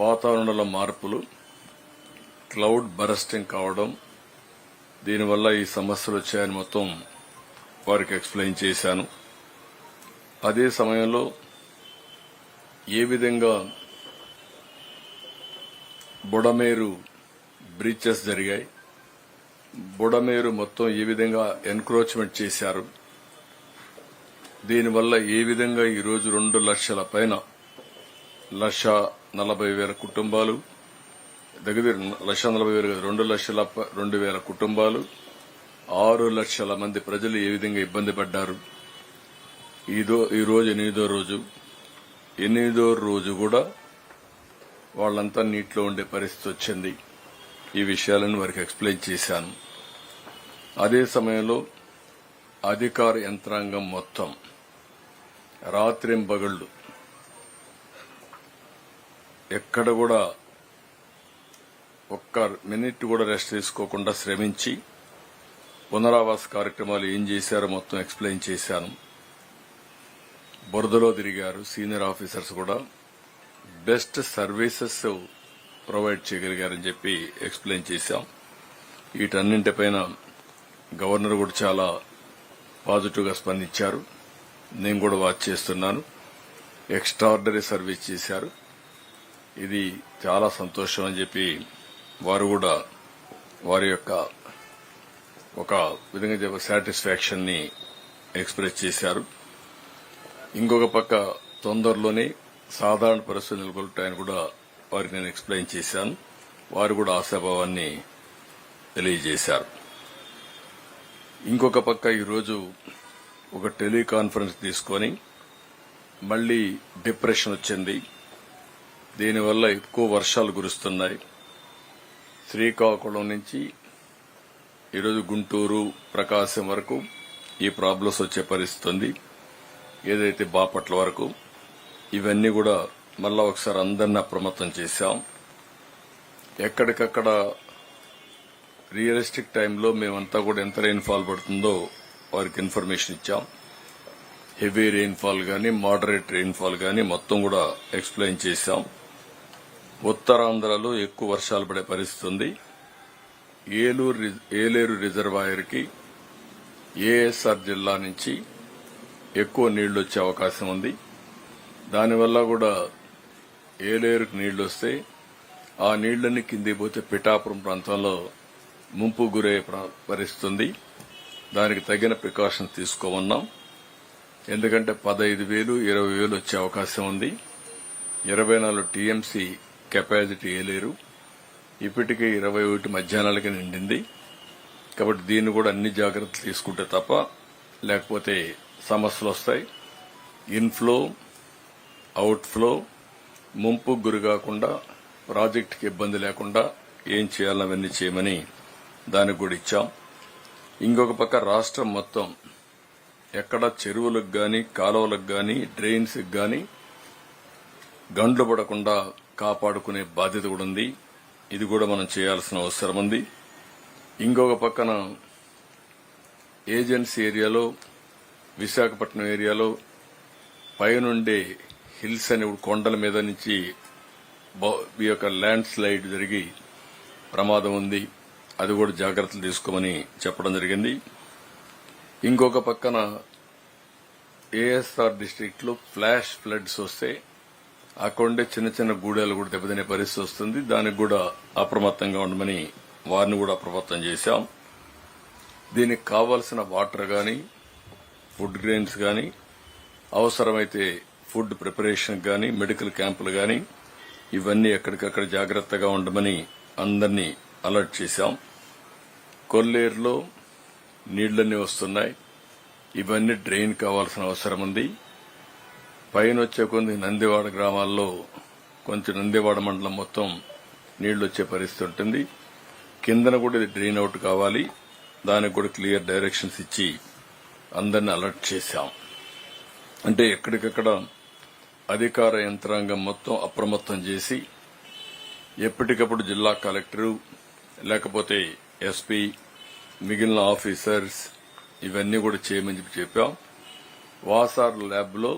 వాతావరణంలో మార్పులు, cloud bursting కావడం, దీనివల్ల ఈ సమస్యలు వచ్చాయని మొత్తం వారికి ఎక్స్ప్లెయిన్ చేశాను. అదే సమయంలో ఏ విధంగా బుడమేరు బ్రీచెస్ జరిగాయి, బుడమేరు మొత్తం ఏ విధంగా ఎన్క్రోచ్మెంట్ చేశారు, దీనివల్ల ఏ విధంగా ఈరోజు 2 లక్షల పైన 1,40,000 కుటుంబాలు, దగ్గర 1,40,000 2,02,000 కుటుంబాలు, 6 లక్షల మంది ప్రజలు ఏ విధంగా ఇబ్బంది పడ్డారు. ఈ రోజు 8వ రోజు కూడా వాళ్ళంతా నీటిలో ఉండే పరిస్థితి వచ్చింది. ఈ విషయాలను వారికి ఎక్స్ప్లెయిన్ చేశాను. అదే సమయంలో అధికార యంత్రాంగం మొత్తం రాత్రింబగళ్లు ఎక్కడ కూడా ఒక్క మినిట్ కూడా రెస్ట్ తీసుకోకుండా శ్రమించి పునరావాస కార్యక్రమాలు ఏం చేశారో మొత్తం ఎక్స్ప్లెయిన్ చేశాను. బురదలో తిరిగారు. సీనియర్ ఆఫీసర్స్ కూడా బెస్ట్ సర్వీసెస్ ప్రొవైడ్ చేయగలిగారని చెప్పి ఎక్స్ప్లెయిన్ చేశాం. వీటన్నింటిపైన గవర్నర్ కూడా చాలా పాజిటివ్ గా స్పందించారు. నేను కూడా వాచ్ చేస్తున్నాను. ఎక్స్ట్రాఆర్డినరీ సర్వీస్ చేశారు. ఇది చాలా సంతోషం అని చెప్పి వారు కూడా వారి యొక్క ఒక విధంగా సాటిస్ఫాక్షన్ ని ఎక్స్ప్రెస్ చేశారు. ఇంకొక పక్క తొందరలోనే సాధారణ పరిస్థితులు నెలకొల్టాయని కూడా వారికి నేను ఎక్స్ప్లెయిన్ చేశాను. వారు కూడా ఆశాభావాన్ని తెలియజేశారు. ఇంకొక పక్క ఈరోజు ఒక టెలికాన్ఫరెన్స్ తీసుకొని మళ్లీ డిప్రెషన్ వచ్చింది. దీనివల్ల ఎక్కువ వర్షాలు కురుస్తున్నాయి. శ్రీకాకుళం నుంచి ఈరోజు గుంటూరు, ప్రకాశం వరకు ఈ ప్రాబ్లమ్స్ వచ్చే పరిస్థితి ఉంది. ఏదైతే బాపట్ల వరకు, ఇవన్నీ కూడా మళ్ళా ఒకసారి అందరినీ అప్రమత్తం చేశాం. ఎక్కడికక్కడ రియలిస్టిక్ టైంలో మేమంతా కూడా ఎంత రెయిన్ఫాల్ పడుతుందో వారికి ఇన్ఫర్మేషన్ ఇచ్చాం. హెవీ రెయిన్ఫాల్ గానీ, మోడరేట్ రెయిన్ఫాల్ గానీ మొత్తం కూడా ఎక్స్ప్లెయిన్ చేశాం. ఉత్తరాంధ్రలో ఎక్కువ వర్షాలు పడే పరిస్థితి ఉంది. ఏలేరు రిజర్వాయర్ కి ఏఎస్ఆర్ జిల్లా నుంచి ఎక్కువ నీళ్లు వచ్చే అవకాశం ఉంది. దానివల్ల కూడా ఏలేరుకు నీళ్లు వస్తే ఆ నీళ్లన్నీ కిందికి పోతే పిఠాపురం ప్రాంతంలో ముంపు గురయ్యే పరిస్థితి ఉంది. దానికి తగిన ప్రికాషన్స్ తీసుకోమన్నాం. ఎందుకంటే 15,000, 20,000 వచ్చే అవకాశం ఉంది. 24 టీఎంసీ కెపాసిటీ ఏలేరు. ఇప్పటికే 21 మధ్యాహ్నాలకి నిండింది. కాబట్టి దీన్ని కూడా అన్ని జాగ్రత్తలు తీసుకుంటే తప్ప లేకపోతే సమస్యలు వస్తాయి. ఇన్ఫ్లో, అవుట్ఫ్లో, ముంపు గురి కాకుండా, ప్రాజెక్టుకి ఇబ్బంది లేకుండా ఏం చేయాలని అవన్నీ చేయమని దానికి కూడా ఇచ్చాం. ఇంకొక పక్క రాష్ట్రం మొత్తం ఎక్కడ చెరువులకు గాని, కాలువలకు గాని, డ్రైన్స్ కి గాని గండ్లు పడకుండా కాపాడుకునే బాధ్యత కూడా ఉంది. ఇది కూడా మనం చేయాల్సిన అవసరం ఉంది. ఇంకొక పక్కన ఏజెన్సీ ఏరియాలో, విశాఖపట్నం ఏరియాలో పైనుండే హిల్స్ అనే కొండల మీద నుంచి ఈ యొక్క ల్యాండ్ స్లైడ్ జరిగి ప్రమాదం ఉంది. అది కూడా జాగ్రత్తలు తీసుకోమని చెప్పడం జరిగింది. ఇంకొక పక్కన ఏఎస్ఆర్ డిస్టిక్ట్ లో ఫ్లాష్ ఫ్లడ్స్ వస్తే అక్కడుండే చిన్న చిన్న గూడాలు కూడా దెబ్బతినే పరిస్థితి వస్తుంది. దానికి కూడా అప్రమత్తంగా ఉండమని వారిని కూడా అప్రమత్తం చేశాం. దీనికి కావాల్సిన వాటర్ గాని, ఫుడ్ గ్రెయిన్స్ గాని, అవసరమైతే ఫుడ్ ప్రిపరేషన్ గాని, మెడికల్ క్యాంపులు గాని ఇవన్నీ ఎక్కడికక్కడ జాగ్రత్తగా ఉండమని అందరినీ అలర్ట్ చేశాం. కొల్లేరులో నీళ్లన్నీ వస్తున్నాయి. ఇవన్నీ డ్రైన్ కావాల్సిన అవసరం ఉంది. పైన వచ్చే కొన్ని నందివాడ గ్రామాల్లో కొంచెం నందివాడ మండలం మొత్తం నీళ్లు వచ్చే పరిస్థితి ఉంటుంది. కిందన కూడా ఇది డ్రైన్ అవుట్ కావాలి. దానికి కూడా క్లియర్ డైరెక్షన్స్ ఇచ్చి అందరినీ అలర్ట్ చేశాం. అంటే ఎక్కడికక్కడ అధికార యంత్రాంగం మొత్తం అప్రమత్తం చేసి ఎప్పటికప్పుడు జిల్లా కలెక్టరు లేకపోతే ఎస్పీ, మిగిలిన ఆఫీసర్స్ ఇవన్నీ కూడా చేయమని చెప్పాం. వాసార్ ల్యాబ్ లో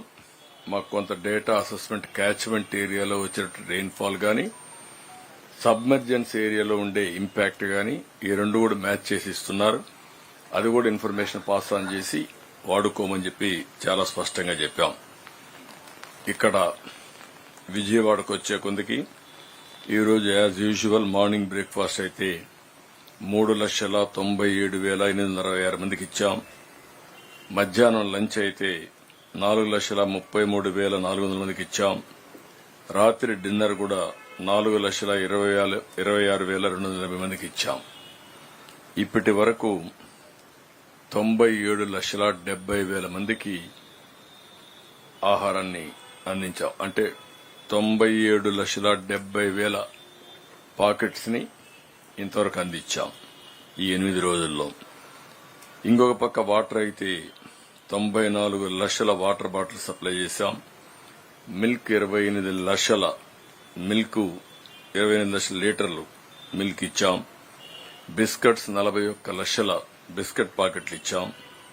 మాకు కొంత డేటా అసెస్మెంట్ క్యాచ్మెంట్ ఏరియాలో వచ్చిన రెయిన్ఫాల్ గాని సబ్మెర్జెన్స్ ఏరియాలో ఉండే ఇంపాక్ట్ గాని ఈ రెండు కూడా మ్యాచ్ చేసి ఇస్తున్నారు. అది కూడా ఇన్ఫర్మేషన్ పాస్ ఆన్ చేసి వాడుకోమని చెప్పి చాలా స్పష్టంగా చెప్పాం. ఇక్కడ విజయవాడకు వచ్చే కొందికి ఈరోజు యాజ్ యూజువల్ మార్నింగ్ బ్రేక్ఫాస్ట్ అయితే 3,97,860 మందికి ఇచ్చాం. మధ్యాహ్నం లంచ్ అయితే 4,33,400 మందికి ఇచ్చాం. రాత్రి డిన్నర్ కూడా 4,26,280 మందికి ఇచ్చాం. ఇప్పటి వరకు 97,70,000 మందికి ఆహారాన్ని అందించాం. అంటే 97,70,000 పాకెట్స్ ని ఇంతవరకు అందించాం ఈ 8 రోజుల్లో. ఇంకొక పక్క వాటర్ అయితే 94 లక్షల వాటర్ బాటిల్ సప్లై చేశాం. మిల్క్ 28 లక్షల మిల్క్ 28 లక్షల లీటర్లు మిల్క్ ఇచ్చాం. బిస్కెట్స్ 41 లక్షల బిస్కెట్ పాకెట్లు ఇచ్చాం.